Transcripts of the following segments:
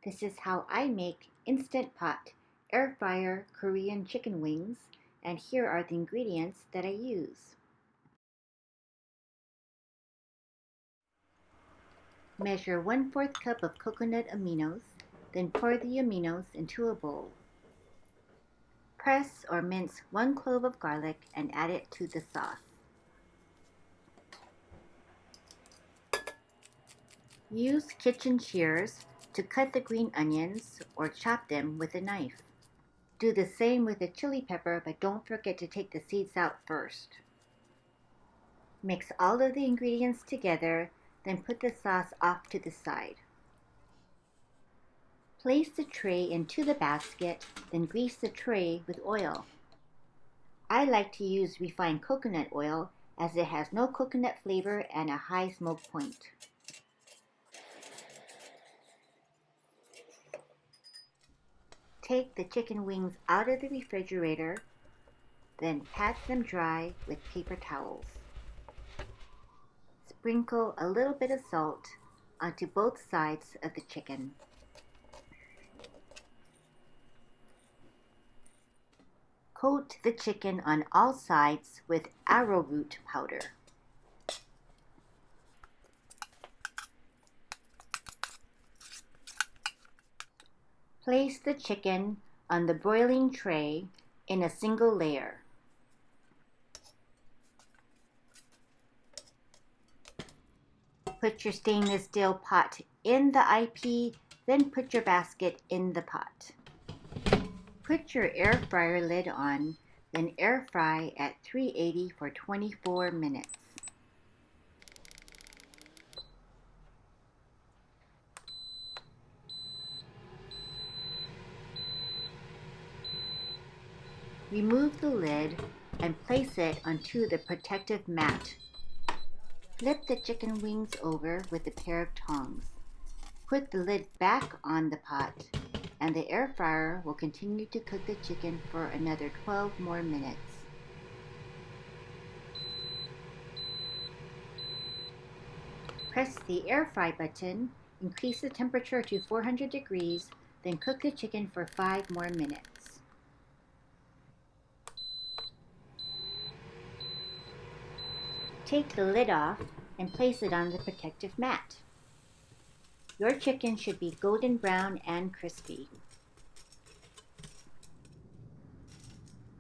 This is how I make Instant Pot Air Fryer Korean chicken wings, and here are the ingredients that I use. Measure 1/4 cup of coconut aminos, then pour the aminos into a bowl. Press or mince 1 clove of garlic and add it to the sauce. Use kitchen shears to cut the green onions or chop them with a knife. Do the same with the chili pepper, but don't forget to take the seeds out first. Mix all of the ingredients together, then put the sauce off to the side. Place the tray into the basket, then grease the tray with oil. I like to use refined coconut oil as it has no coconut flavor and a high smoke point. Take the chicken wings out of the refrigerator, then pat them dry with paper towels. Sprinkle a little bit of salt onto both sides of the chicken. Coat the chicken on all sides with arrowroot powder. Place the chicken on the broiling tray in a single layer. Put your stainless steel pot in the IP, then put your basket in the pot. Put your air fryer lid on, then air fry at 380 for 24 minutes. Remove the lid and place it onto the protective mat. Flip the chicken wings over with a pair of tongs. Put the lid back on the pot, and the air fryer will continue to cook the chicken for another 12 more minutes. Press the air fry button, increase the temperature to 400 degrees, then cook the chicken for 5 more minutes. Take the lid off and place it on the protective mat. Your chicken should be golden brown and crispy.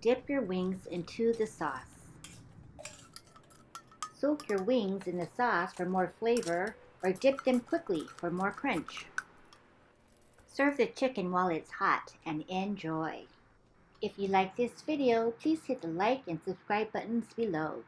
Dip your wings into the sauce. Soak your wings in the sauce for more flavor, or dip them quickly for more crunch. Serve the chicken while it's hot and enjoy. If you like this video, please hit the like and subscribe buttons below.